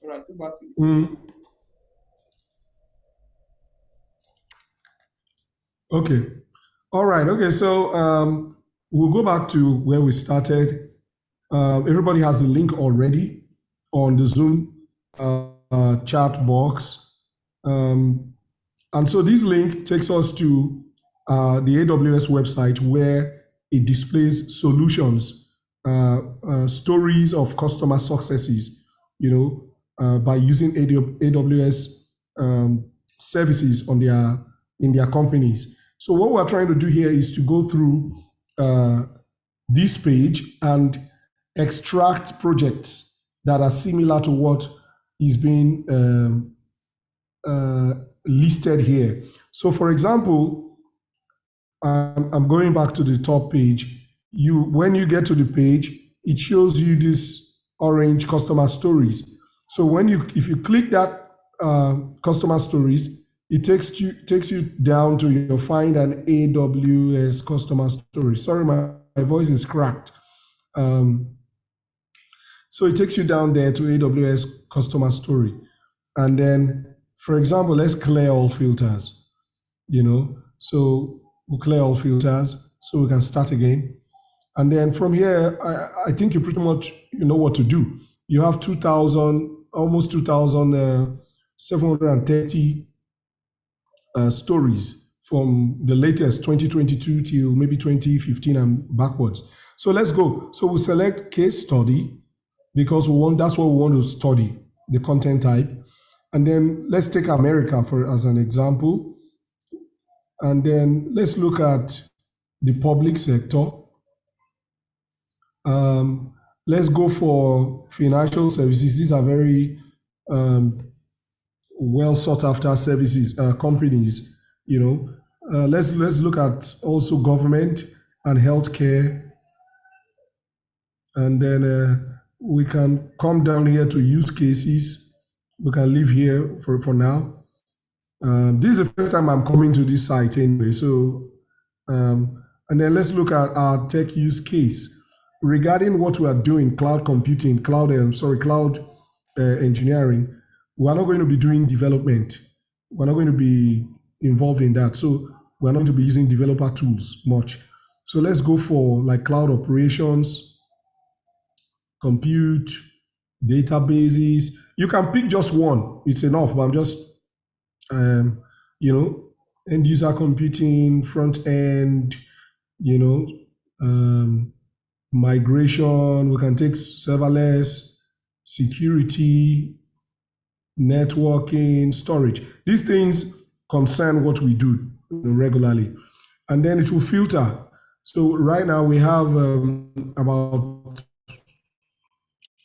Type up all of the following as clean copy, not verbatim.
All right, go back to you. Mm. Okay. All right. Okay. So we'll go back to where we started. Everybody has the link already on the Zoom chat box. And so this link takes us to the AWS website where it displays solutions, stories of customer successes, by using AWS services in their companies. So what we're trying to do here is to go through this page and extract projects that are similar to what is being listed here. So for example, I'm going back to the top page. When you get to the page, it shows you this orange customer stories. So if you click that customer stories, it takes you down to your find an AWS customer story. Sorry, my voice is cracked. So it takes you down there to AWS customer story. And then, for example, let's clear all filters, So we'll clear all filters so we can start again. And then from here, I think you pretty much know what to do. You have almost 2,730 stories from the latest 2022 till maybe 2015 and backwards. So let's go. So we'll select case study because that's what we want to study, the content type. And then let's take America as an example. And then let's look at the public sector. Let's go for financial services. These are very well sought after services, companies, let's look at also government and healthcare. And then we can come down here to use cases. We can leave here for now. This is the first time I'm coming to this site anyway. So, and then let's look at our tech use case. Regarding what we are doing, cloud computing, cloud engineering, we're not going to be doing development. We're not going to be involved in that. So we're not going to be using developer tools much. So let's go for like cloud operations, compute, databases. You can pick just one. It's enough, but I'm just, end user computing, front end, migration. We can take serverless, security, networking, storage. These things concern what we do regularly. And then it will filter. So right now we have about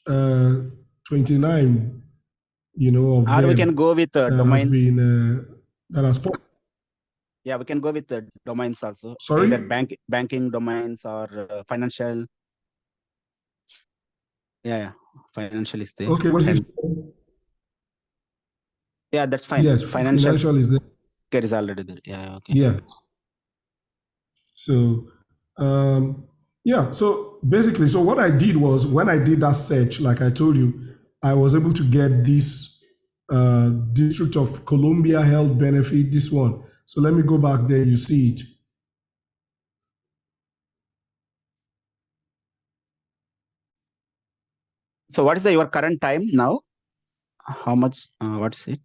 29, of Or them we can go with domains. Yeah, we can go with the domains also. Sorry? Either banking domains or financial. Yeah, financial is there. Okay, what's it? Yeah, that's fine. Yes, financial is there. It is already there. Yeah, okay. Yeah. So, so basically, so what I did was when I did that search, like I told you, I was able to get this District of Columbia Health Benefit, this one. So let me go back there, you see it. So what is your current time now? How much? What's it?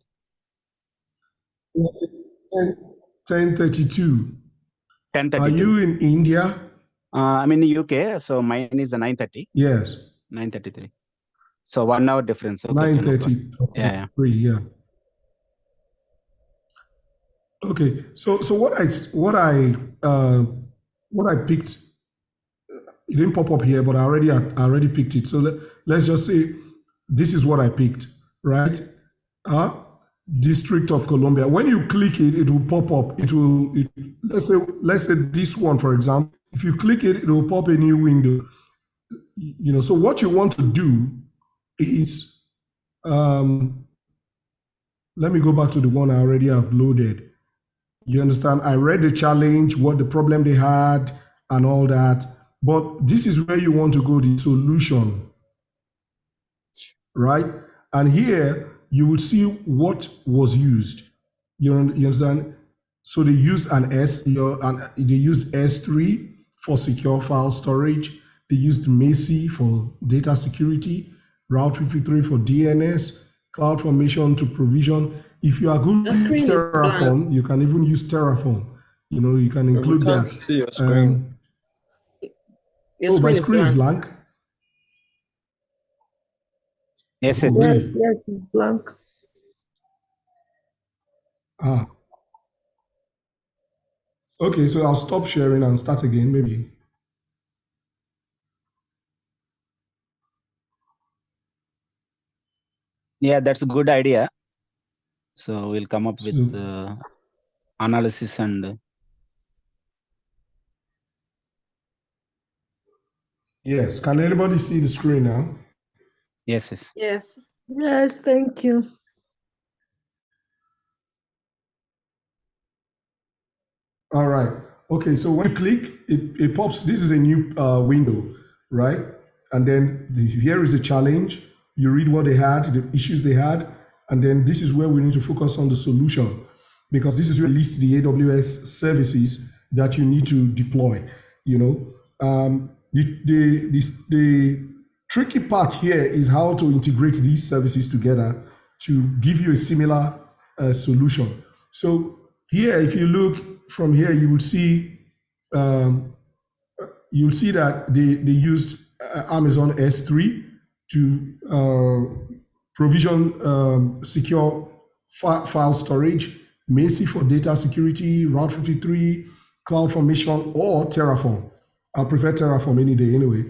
10:32. 10:32. Are you in India? I'm in the UK, so mine is 9:30. Yes. 9:33. So 1 hour difference. Okay, 9:30. Yeah. Yeah. Okay. So what I picked, it didn't pop up here, but I already picked it. So let's just say this is what I picked, right? District of Columbia. When you click it, it will pop up. Let's say this one, for example. If you click it, it will pop a new window. So what you want to do is, let me go back to the one I already have loaded. You understand? I read the challenge, what the problem they had, and all that. But this is where you want to go, the solution, right? And here you will see what was used. You understand? So they used they used S3 for secure file storage. They used Macy for data security, Route 53 for DNS, CloudFormation to provision. If you are good The with screen is blank. Terraform, you can even use Terraform. You can We include can't that. see your screen. Your My screen screen is is blank. blank. Yes, Oh, yes. really? Yes, it's blank. Ah, okay. So I'll stop sharing and start again, maybe. Yeah, that's a good idea. So we'll come up with So, analysis and yes. Can anybody see the screen now? yes, yes. Yes. Yes, thank you. All right. Okay. So when you click, it pops. This is a new window, right? And then here is a challenge. You read what they had, the issues they had, and then this is where we need to focus on the solution, because this is where we list the AWS services that you need to deploy. The tricky part here is how to integrate these services together to give you a similar solution. So here, if you look from here, you will see that they used Amazon S3 to provision secure file storage, Macy for data security, Route 53, CloudFormation, or Terraform. I prefer Terraform any day anyway.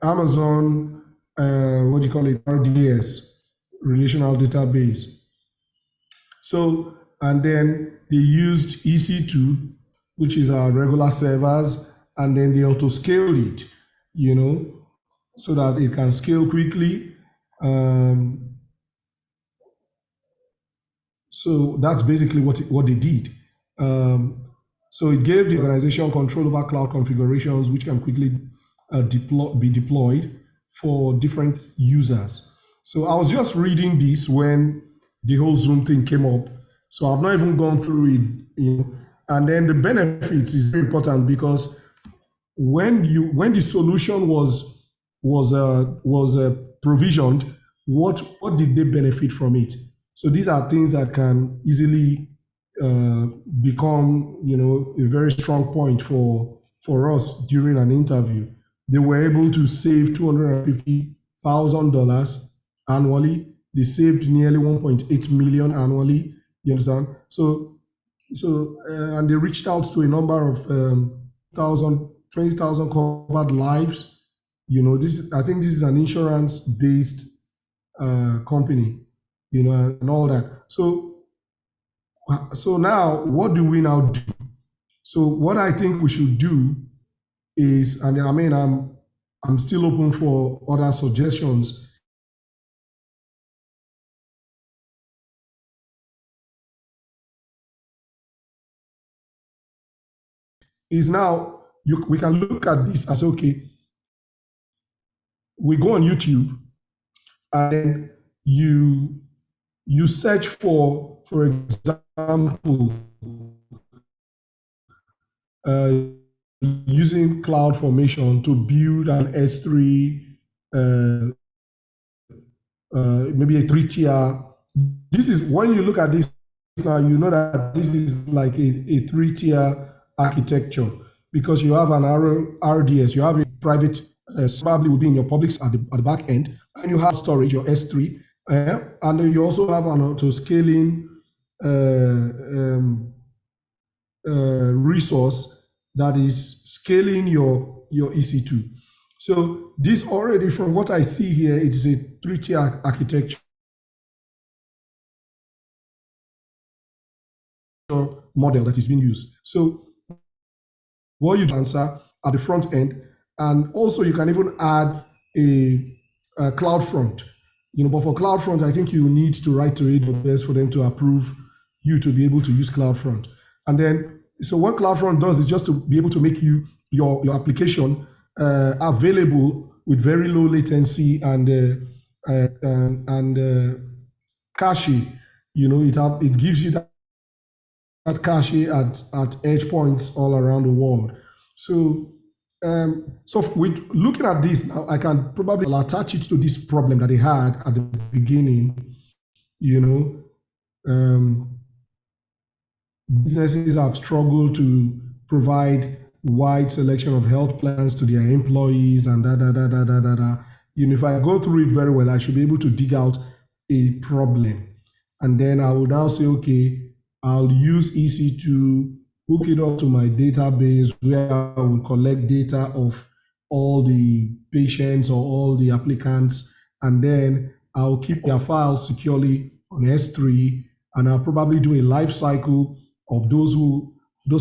Amazon, what do you call it? RDS, relational database. So, and then they used EC2, which is our regular servers, and then they auto scaled it, so that it can scale quickly. So that's basically what they did. So it gave the organization control over cloud configurations, which can quickly be deployed for different users. So I was just reading this when the whole Zoom thing came up. So I've not even gone through it, And then the benefits is very important, because when the solution was provisioned, what did they benefit from it? So these are things that can easily become a very strong point for us during an interview. They were able to save $250,000 annually. They saved nearly 1.8 million annually. You understand? So and they reached out to a number of 20,000 covered lives. I think this is an insurance-based company, and all that. So now, what do we now do? So what I think we should do is, and I mean, I'm still open for other suggestions. Is now we can look at this as, okay, we go on YouTube and you search for example, using CloudFormation to build an S3, maybe a 3-tier. This is, when you look at this now, you know that this is like a 3-tier architecture, because you have an RDS, you have a private, probably will be in your public at the back end, and you have storage, your S3, and then you also have an auto-scaling resource that is scaling your EC2. So this already, from what I see here, it's a 3-tier architecture model that is being used. So what you answer at the front end, and also you can even add a CloudFront. But for CloudFront, I think you need to write to AWS for them to approve you to be able to use CloudFront. And then, so what CloudFront does is just to be able to make your application available with very low latency and cache. It gives you that cache at edge points all around the world. So with looking at this now, I can probably attach it to this problem that they had at the beginning. Businesses have struggled to provide wide selection of health plans to their employees and da da da da da da da. If I go through it very well, I should be able to dig out a problem, and then I will now say, okay, I'll use EC to hook it up to my database where I will collect data of all the patients or all the applicants, and then I'll keep their files securely on S3, and I'll probably do a life cycle of those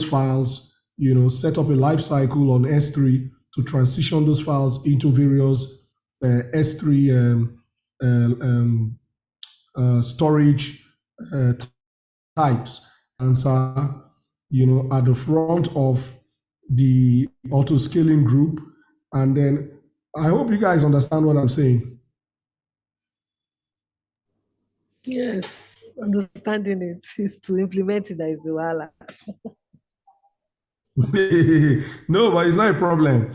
files, set up a life cycle on S3 to transition those files into various S3 storage types, and so at the front of the auto scaling group. And then I hope you guys understand what I'm saying. Yes, understanding it is to implement it that is the wahala. No, but it's not a problem.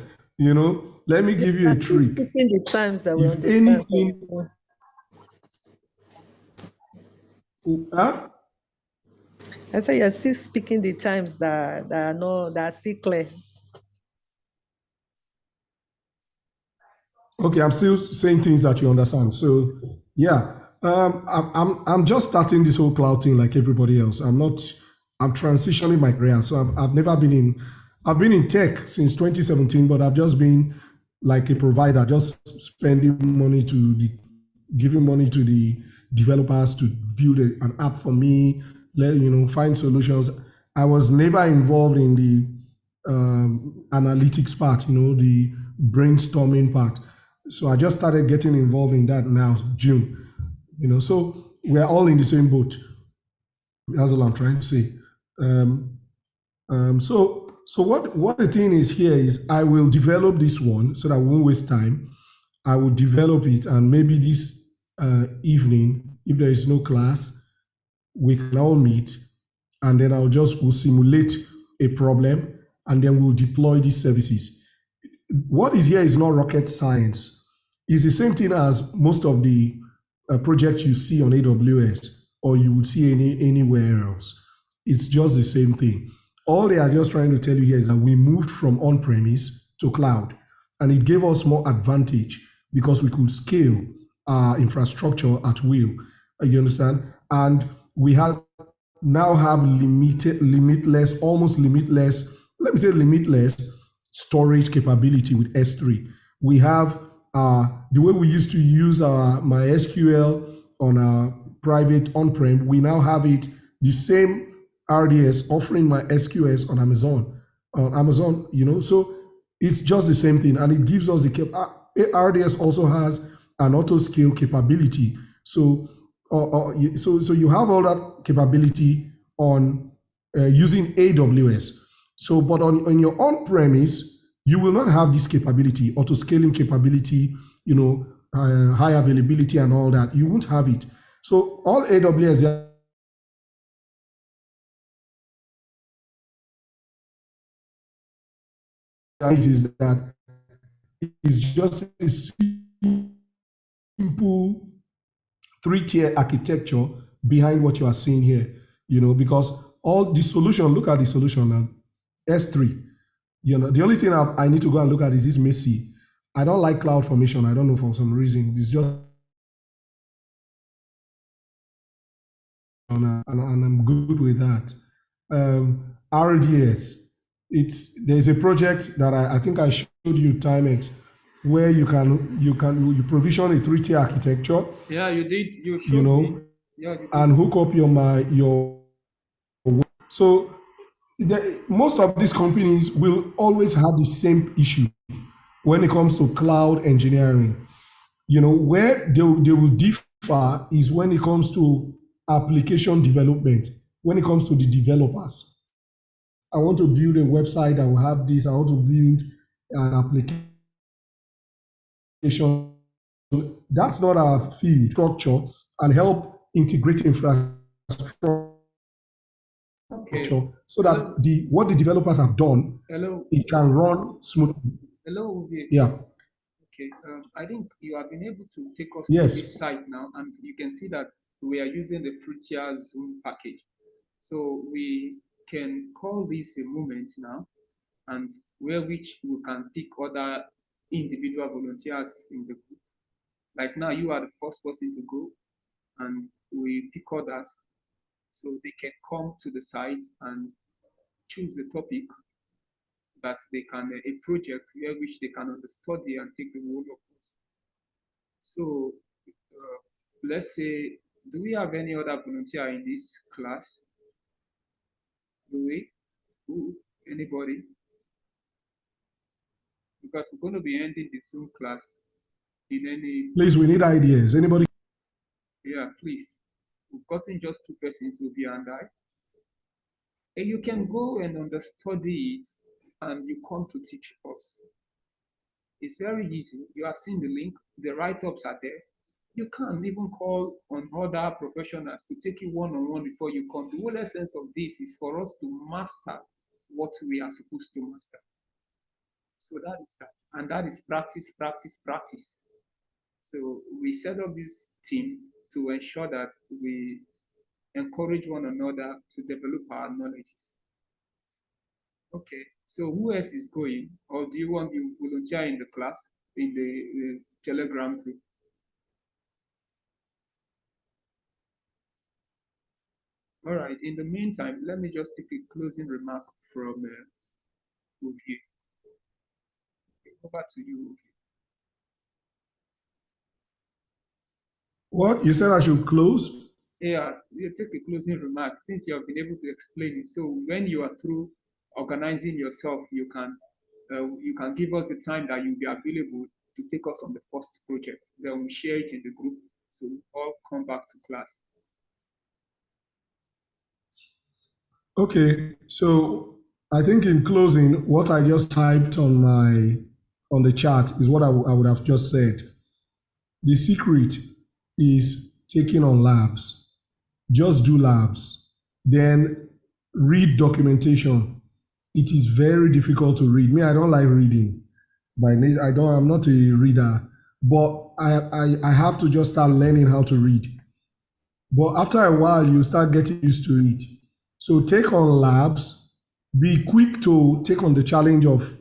Let me give you a trick. Picking the times that we If understand. anything, huh? I say you're still speaking the times that are still clear. Okay, I'm still saying things that you understand. So yeah, I'm just starting this whole cloud thing like everybody else. I'm transitioning my career. So I've never been I've been in tech since 2017, but I've just been like a provider, just giving money to the developers to build an app for me, find solutions. I was never involved in the analytics part, the brainstorming part. So I just started getting involved in that now, June. So we're all in the same boat. That's all I'm trying to say. So what the thing is here is I will develop this one so that I won't waste time. I will develop it, and maybe this evening, if there is no class, we can all meet, and then we'll simulate a problem, and then we'll deploy these services. What is here is not rocket science. It's the same thing as most of the projects you see on AWS or you would see anywhere else. It's just the same thing. All they are just trying to tell you here is that we moved from on-premise to cloud, and it gave us more advantage because we could scale our infrastructure at will. You understand? And we now have almost limitless, let me say limitless storage capability with S3. We have the way we used to use our MySQL on our private on-prem, we now have it the same RDS offering MySQL on Amazon, so it's just the same thing, and it gives us RDS also has an auto scale capability. So you have all that capability on using AWS. So, but on your on-premise, you will not have this capability, auto scaling capability, high availability and all that. You won't have it. So all AWS is that it's just a simple three-tier architecture behind what you are seeing here, because all the solution, look at the solution now, S3. The only thing I need to go and look at is this Messi. I don't like CloudFormation. I don't know, for some reason. It's just, and I'm good with that. RDS. There's a project that I think I showed you, Timex, where you provision a three-tier architecture. Yeah, you did. You showed me. Yeah, you did. And hook up your. So most of these companies will always have the same issue when it comes to cloud engineering. Where they will differ is when it comes to application development, when it comes to the developers. I want to build a website that will have this. I want to build an application application. That's not our field structure and help integrate infrastructure Okay. so that what the developers have done, Hello. it can run smoothly. Hello. Uvi. Yeah. Okay. I think you have been able to take us to Yes. this site now, and you can see that we are using the Fruitia Zoom package. So we can call this a moment now, and where which we can pick other individual volunteers in the group. Like now, you are the first person to go, and we pick others so they can come to the site and choose a topic that they can, a project where which they can study and take the whole of us. So let's say, do we have any other volunteer in this class? Do we? Who? Anybody? Because we're going to be ending the Zoom class in any. Please, we need ideas. Anybody? Yeah, please. We've gotten just two persons, Ubi and I. And you can go and understudy it and you come to teach us. It's very easy. You have seen the link, the write-ups are there. You can even call on other professionals to take you one-on-one before you come. The whole essence of this is for us to master what we are supposed to master. So that is that. And that is practice, practice, practice. So we set up this team to ensure that we encourage one another to develop our knowledges. Okay, so who else is going? Or do you want to volunteer in the class, in the Telegram group? All right, in the meantime, let me just take a closing remark from Uvi. Over to you, Uvi. What? You said I should close? Yeah, you take a closing remark since you have been able to explain it. So when you are through organizing yourself, you can give us the time that you'll be available to take us on the first project. Then we share it in the group, so we all come back to class. Okay, so I think in closing, what I just typed on the chat is what I would have just said. The secret is taking on labs. Just do labs. Then read documentation. It is very difficult to read. Me, I don't like reading. I'm not a reader, but I have to just start learning how to read. But after a while, you start getting used to it. So take on labs, be quick to take on the challenge of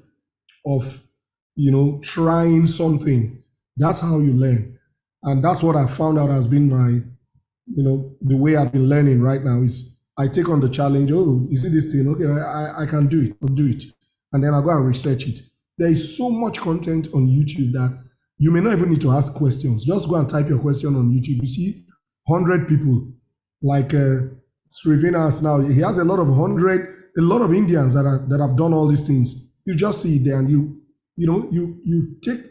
trying something. That's how you learn. And that's what I found out has been the way I've been learning right now is I take on the challenge. Oh, is it this thing? Okay, I can do it. I'll do it. And then I'll go and research it. There is so much content on YouTube that you may not even need to ask questions. Just go and type your question on YouTube. You see 100 people like Srivinas now. He has a lot of Indians that have done all these things. You just see it there and you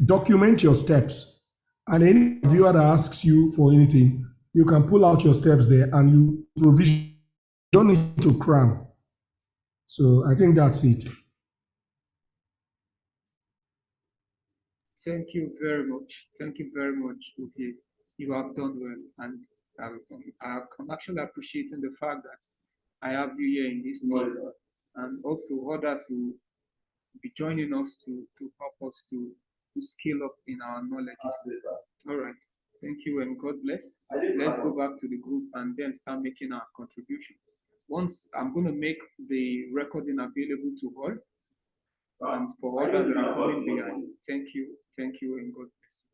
document your steps. And any viewer that asks you for anything, you can pull out your steps there and you provision. You don't need to cram. So I think that's it. Thank you very much. Thank you very much, Uvi. You have done well, and I'm actually appreciating the fact that I have you here in this team, and also others who will be joining us to help us to scale up in our knowledges. All right. Thank you and God bless. Let's go back to the group and then start making our contributions. Once I'm going to make the recording available to all and for others that are coming behind. Thank you and God bless.